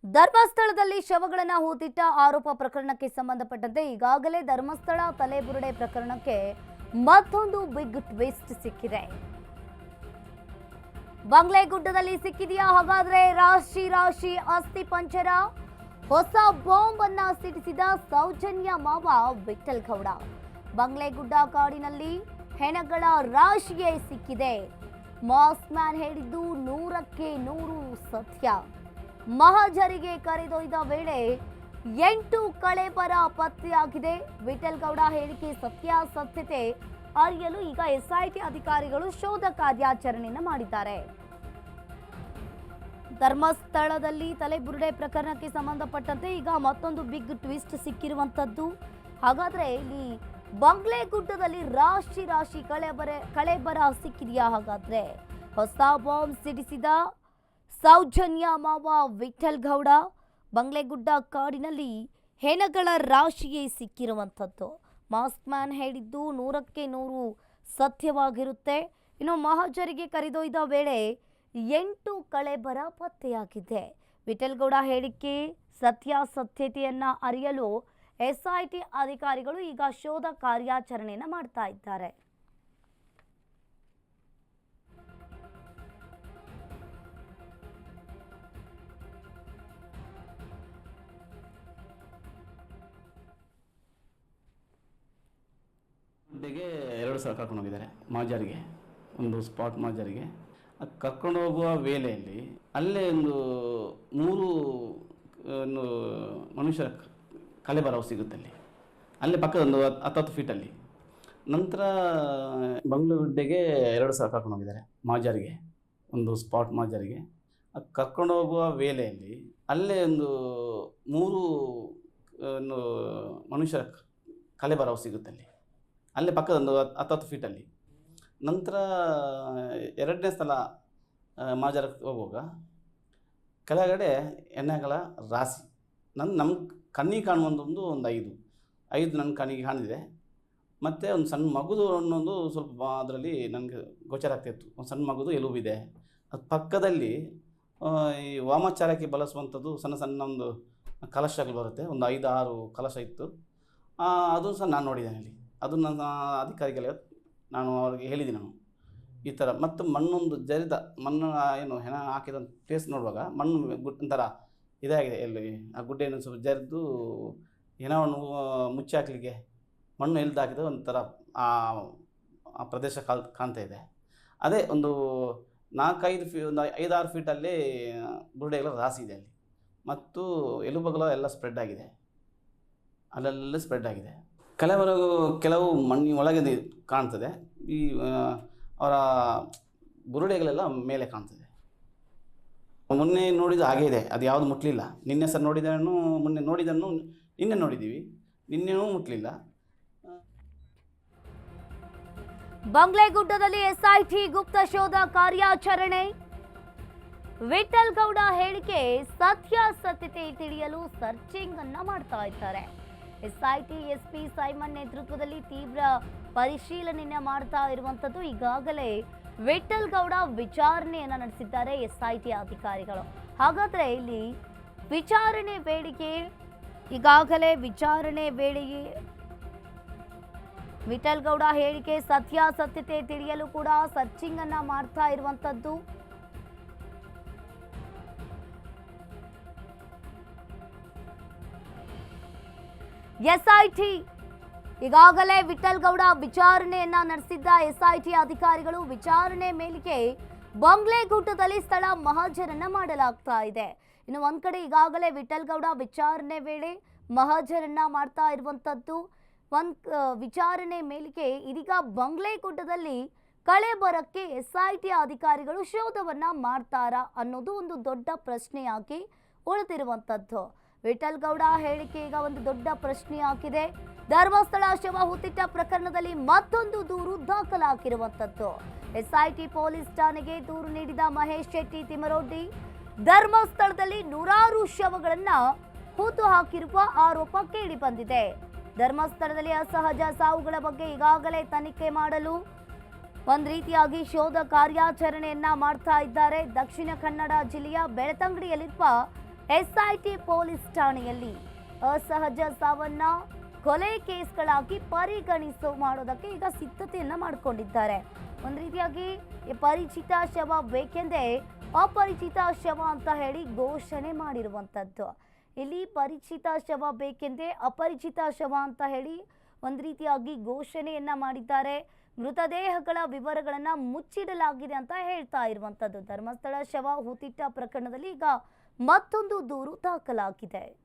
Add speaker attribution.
Speaker 1: ಧರ್ಮಸ್ಥಳದಲ್ಲಿ ಶವಗಳನ್ನು ಹೂತಿಟ್ಟ ಆರೋಪ ಪ್ರಕರಣಕ್ಕೆ ಸಂಬಂಧಪಟ್ಟಂತೆ ಈಗಾಗಲೇ ಧರ್ಮಸ್ಥಳ ತಲೆಬುರುಡೆ ಪ್ರಕರಣಕ್ಕೆ ಮತ್ತೊಂದು ಬಿಗ್ ಟ್ವಿಸ್ಟ್ ಸಿಕ್ಕಿದೆ. ಬಂಗ್ಲೆಗುಡ್ಡದಲ್ಲಿ ಸಿಕ್ಕಿದೆಯಾ ಹಾಗಾದ್ರೆ ರಾಶಿ ರಾಶಿ ಅಸ್ಥಿ ಪಂಜರ? ಹೊಸ ಬಾಂಬ್ ಅನ್ನ ಸಿಡಿಸಿದ ಸೌಜನ್ಯ ಮಾವ ವಿಠಲ್ ಗೌಡ. ಬಂಗ್ಲೆಗುಡ್ಡ ಕಾಡಿನಲ್ಲಿ ಹೆಣಗಳ ರಾಶಿಯೇ ಸಿಕ್ಕಿದೆ. ಮಾಸ್ ಮ್ಯಾನ್ ಹೇಳಿದ್ದು 100ಕ್ಕೆ 100 ಸತ್ಯ. ಮಹಜರಿಗೆ ಕರೆದೊಯ್ದ ವೇಳೆ 8 ಕಳೇಬರ ಪತ್ತೆಯಾಗಿದೆ. ವಿಠಲ್ ಗೌಡ ಹೇಳಿಕೆ ಸತ್ಯಾಸತ್ಯತೆ ಅರಿಯಲು ಈಗ ಎಸ್ಐಟಿ ಅಧಿಕಾರಿಗಳು ಶೋಧ ಕಾರ್ಯಾಚರಣೆಯನ್ನು ಮಾಡಿದ್ದಾರೆ. ಧರ್ಮಸ್ಥಳದಲ್ಲಿ ತಲೆಬುರುಡೆ ಪ್ರಕರಣಕ್ಕೆ ಸಂಬಂಧಪಟ್ಟಂತೆ ಈಗ ಮತ್ತೊಂದು ಬಿಗ್ ಟ್ವಿಸ್ಟ್ ಸಿಕ್ಕಿರುವಂತದ್ದು. ಹಾಗಾದ್ರೆ ಇಲ್ಲಿ ಬಂಗ್ಲೆಗುಡ್ಡದಲ್ಲಿ ರಾಶಿ ರಾಶಿ ಕಳೇಬರ ಸಿಕ್ಕಿದೆಯಾ? ಹಾಗಾದ್ರೆ ಹೊಸ ಬಾಂಬ್ ಸಿಡಿಸಿದ ಸೌಜನ್ಯ ಮಾವ ವಿಠಲ್ ಗೌಡ. ಬಂಗ್ಲೆಗುಡ್ಡ ಕಾಡಿನಲ್ಲಿ ಹೆಣಗಳ ರಾಶಿಯೇ ಸಿಕ್ಕಿರುವಂಥದ್ದು. ಮಾಸ್ಕ್ ಮ್ಯಾನ್ ಹೇಳಿದ್ದು 100ಕ್ಕೆ 100 ಸತ್ಯವಾಗಿರುತ್ತೆ. ಇನ್ನು ಮಹಜರಿಗೆ ಕರೆದೊಯ್ದ ವೇಳೆ 8 ಕಳೇಬರ ಪತ್ತೆಯಾಗಿದೆ. ವಿಠಲ್ ಗೌಡ ಹೇಳಿಕೆ ಸತ್ಯಾಸತ್ಯತೆಯನ್ನ ಅರಿಯಲು ಎಸ್ಐಟಿ ಅಧಿಕಾರಿಗಳು ಈಗ ಶೋಧ ಕಾರ್ಯಾಚರಣೆಯನ್ನು ಮಾಡ್ತಾ ಇದ್ದಾರೆ.
Speaker 2: ಗುಡ್ಡೆಗೆ 2 ಸಲ ಕರ್ಕೊಂಡು ಹೋಗಿದ್ದಾರೆ ಮಾಜರಿಗೆ, ಒಂದು ಸ್ಪಾಟ್ ಮಾಜರಿಗೆ. ಕರ್ಕೊಂಡು ಹೋಗುವ ವೇಳೆಯಲ್ಲಿ ಅಲ್ಲೇ ಒಂದು 3 ಮನುಷ್ಯರ ಕಲೆಬರವು ಸಿಗುತ್ತೆ ಅಲ್ಲೇ ಪಕ್ಕದ ಒಂದು 10 ಫೀಟಲ್ಲಿ. ನಂತರ ಬಂಗ್ಲೆಗುಡ್ಡೆಗೆ 2 ಸಲ ಕರ್ಕೊಂಡು ಹೋಗಿದ್ದಾರೆ ಮಾಜರಿಗೆ, ಒಂದು ಸ್ಪಾಟ್ ಮಾಜರಿಗೆ. ಕರ್ಕೊಂಡು ಹೋಗುವ ವೇಳೆಯಲ್ಲಿ ಅಲ್ಲೇ ಒಂದು 3 ಮನುಷ್ಯರ ಕಲೆಬರವು ಸಿಗುತ್ತೆ ಅಲ್ಲೇ ಪಕ್ಕದ ಒಂದು 10 ಫೀಟಲ್ಲಿ. ನಂತರ 2ನೇ ಸಲ ಮಾಜರಕ್ಕೆ ಹೋಗುವಾಗ ಕೆಳಗಡೆ ಎಣ್ಣೆಗಳ ರಾಶಿ ನಮ್ಮ ಕಣ್ಣಿಗೆ ಕಾಣುವಂಥದ್ದು ಒಂದು 5 ನನ್ನ ಕಣ್ಣಿಗೆ ಕಾಣಿದೆ. ಮತ್ತು ಒಂದು ಸಣ್ಣ ಮಗುದು ಅನ್ನೊಂದು ಸ್ವಲ್ಪ ಅದರಲ್ಲಿ ನನಗೆ ಗೋಚರ ಆಗ್ತಾಯಿತ್ತು. ಒಂದು ಸಣ್ಣ ಮಗುದು ಎಲುಬಿದೆ. ಅದು ಪಕ್ಕದಲ್ಲಿ ಈ ವಾಮಾಚಾರಕ್ಕೆ ಬಳಸುವಂಥದ್ದು ಸಣ್ಣ ಸಣ್ಣ ಒಂದು ಕಲಶಗಳು ಬರುತ್ತೆ, ಒಂದು 5-6 ಕಲಶ ಇತ್ತು. ಅದು ಸಹ ನಾನು ನೋಡಿದ್ದೇನೆ ಅಲ್ಲಿ. ಅದು ನನ್ನ ಅಧಿಕಾರಿಗಳ ನಾನು ಅವ್ರಿಗೆ ಹೇಳಿದ್ದೀನಿ ನಾನು ಈ ಥರ. ಮತ್ತು ಮಣ್ಣೊಂದು ಜರಿದ ಮಣ್ಣು ಏನು ಹೆಣ ಹಾಕಿದ ಟೇಸ್ಟ್ ನೋಡುವಾಗ ಮಣ್ಣು ಒಂಥರ ಇದಾಗಿದೆ. ಎಲ್ಲಿ ಆ ಗುಡ್ಡೆಯನ್ನು ಸ್ವಲ್ಪ ಜರಿದು ಹೆಣವನ್ನು ಮುಚ್ಚಿ ಹಾಕಲಿಕ್ಕೆ ಮಣ್ಣು ಎಲ್ದು ಹಾಕಿದ ಒಂಥರ ಆ ಪ್ರದೇಶ ಕಾಣ್ತಾ ಇದೆ. ಅದೇ ಒಂದು 4-5 ಒಂದು 5-6 ಫೀಟಲ್ಲಿ ಬುರುಡೆಗಳ ರಾಶಿ ಇದೆ ಅಲ್ಲಿ. ಮತ್ತು ಎಲುಬುಗಳು ಎಲ್ಲ ಸ್ಪ್ರೆಡ್ ಆಗಿದೆ, ಅಲ್ಲೆಲ್ಲ ಸ್ಪ್ರೆಡ್ ಆಗಿದೆ. ಕೆಲವು ಮಣ್ಣಿನ ಒಳಗೆ ಕಾಣ್ತದೆ. ಈ ಅವರ ಬುರುಡೆಗಳೆಲ್ಲ ಮೇಲೆ ಕಾಣ್ತದೆ. ಮೊನ್ನೆ ನೋಡಿದ್ದು ಹಾಗೇ ಇದೆ, ಅದು ಯಾವುದು ಮುಟ್ಲಿಲ್ಲ. ನಿನ್ನೆ ಸಹ ನೋಡಿದನ್ನು ಮೊನ್ನೆ ನೋಡಿದ್ದನ್ನು ನಿನ್ನೆ ನೋಡಿದ್ದೀವಿ, ನಿನ್ನೆನೂ ಮುಟ್ಲಿಲ್ಲ.
Speaker 1: ಬಂಗ್ಲೆಗುಡ್ಡದಲ್ಲಿ ಎಸ್ಐಟಿ ಗುಪ್ತ ಶೋಧ ಕಾರ್ಯಾಚರಣೆ. ವಿಠಲ್ ಗೌಡ ಹೇಳಿಕೆ ಸತ್ಯಾಸತ್ಯತೆ ತಿಳಿಯಲು ಸರ್ಚಿಂಗ್ ಅನ್ನ ಮಾಡ್ತಾ ಇದ್ದಾರೆ. ಎಸ್ಐಟಿ ಎಸ್ಪಿ ಸೈಮನ್ ನೇತೃತ್ವದಲ್ಲಿ ತೀವ್ರ ಪರಿಶೀಲನೆಯನ್ನ ಮಾಡ್ತಾ ಇರುವಂತದ್ದು. ಈಗಾಗಲೇ ವಿಠಲ್ ಗೌಡ ವಿಚಾರಣೆಯನ್ನ ನಡೆಸಿದ್ದಾರೆ ಎಸ್ಐಟಿ ಅಧಿಕಾರಿಗಳು. ಹಾಗಾದ್ರೆ ಇಲ್ಲಿ ವಿಚಾರಣೆ ವೇಳೆಗೆ ಈಗಾಗಲೇ ವಿಚಾರಣೆ ವೇಳೆಗೆ ವಿಠಲ್ ಗೌಡ ಹೇಳಿಕೆ ಸತ್ಯಾಸತ್ಯತೆ ತಿಳಿಯಲು ಕೂಡ ಸರ್ಚಿಂಗ್ ಅನ್ನ ಮಾಡ್ತಾ ಇರುವಂತದ್ದು. ಎಸ್ಐಟಿ ಈಗಾಗಲೇ ವಿಠಲ್ ಗೌಡ ವಿಚಾರಣೆಯನ್ನ ನಡೆಸಿದ್ದ ಎಸ್ಐಟಿ ಅಧಿಕಾರಿಗಳು ವಿಚಾರಣೆ ಮೇಲೆಗೆ ಬಂಗ್ಲೆಗುಡ್ಡದಲ್ಲಿ ಸ್ಥಳ ಮಹಜರನ್ನ ಮಾಡಲಾಗ್ತಾ ಇದೆ. ಇನ್ನು ಒಂದ್ ಕಡೆ ಈಗಾಗಲೇ ವಿಠಲ್ ಗೌಡ ವಿಚಾರಣೆ ವೇಳೆ ಮಹಜರನ್ನ ಮಾಡ್ತಾ ಇರುವಂತದ್ದು. ವಿಚಾರಣೆ ಮೇಲೆಗೆ ಇದೀಗ ಬಂಗ್ಲೆಗುಡ್ಡದಲ್ಲಿ ಕಳೇಬರಕ್ಕೆ ಎಸ್ಐಟಿ ಅಧಿಕಾರಿಗಳು ಶೋಧವನ್ನ ಮಾಡ್ತಾರಾ ಅನ್ನೋದು ಒಂದು ದೊಡ್ಡ ಪ್ರಶ್ನೆಯಾಗಿ ಉಳಿದಿರುವಂತದ್ದು. ವಿಠಲ್ ಗೌಡ ಹೇಳಿಕೆ ಈಗ ಒಂದು ದೊಡ್ಡ ಪ್ರಶ್ನೆಯಾಗಿದೆ. ಧರ್ಮಸ್ಥಳ ಶವ ಹೂತಿಟ್ಟ ಪ್ರಕರಣದಲ್ಲಿ ಮತ್ತೊಂದು ದೂರು ದಾಖಲಾಗಿರುವಂತದ್ದು. ಎಸ್ಐಟಿ ಪೊಲೀಸ್ ಠಾಣೆಗೆ ದೂರು ನೀಡಿದ ಮಹೇಶ್ ಶೆಟ್ಟಿ ತಿಮರೋಡಿ ಧರ್ಮಸ್ಥಳದಲ್ಲಿ 100 ಶವಗಳನ್ನ ಹೂತು ಹಾಕಿರುವ ಆರೋಪ ಕೇಳಿ ಬಂದಿದೆ. ಧರ್ಮಸ್ಥಳದಲ್ಲಿ ಅಸಹಜ ಸಾವುಗಳ ಬಗ್ಗೆ ಈಗಾಗಲೇ ತನಿಖೆ ಮಾಡಲು ಒಂದು ರೀತಿಯಾಗಿ ಶೋಧ ಕಾರ್ಯಾಚರಣೆಯನ್ನ ಮಾಡ್ತಾ ಇದ್ದಾರೆ. ದಕ್ಷಿಣ ಕನ್ನಡ ಜಿಲ್ಲೆಯ ಬೆಳ್ತಂಗಡಿಯಲ್ಲಿರುವ ಎಸ್ಐಟಿ ಪೊಲೀಸ್ ಠಾಣೆಯಲ್ಲಿ ಅಸಹಜ ಸಾವನ್ನ ಕೊಲೆ ಕೇಸ್ಗಳಾಗಿ ಮಾಡೋದಕ್ಕೆ ಈಗ ಸಿದ್ಧತೆಯನ್ನ ಮಾಡಿಕೊಂಡಿದ್ದಾರೆ. ಒಂದು ರೀತಿಯಾಗಿ ಈ ಪರಿಚಿತ ಶವ ಬೇಕೆಂದೇ ಅಪರಿಚಿತ ಶವ ಅಂತ ಹೇಳಿ ಘೋಷಣೆ ಮಾಡಿರುವಂಥದ್ದು. ಇಲ್ಲಿ ಪರಿಚಿತ ಶವ ಬೇಕೆಂದೇ ಅಪರಿಚಿತ ಶವ ಅಂತ ಹೇಳಿ ಒಂದು ರೀತಿಯಾಗಿ ಘೋಷಣೆಯನ್ನ ಮಾಡಿದ್ದಾರೆ. ಮೃತದೇಹಗಳ ವಿವರಗಳನ್ನ ಮುಚ್ಚಿಡಲಾಗಿದೆ ಅಂತ ಹೇಳ್ತಾ ಇರುವಂಥದ್ದು. ಧರ್ಮಸ್ಥಳ ಶವ ಹೂತಿಟ್ಟ ಪ್ರಕರಣದಲ್ಲಿ ಈಗ ಮತ್ತೊಂದು ದೂರು ದಾಖಲಾಗಿದೆ.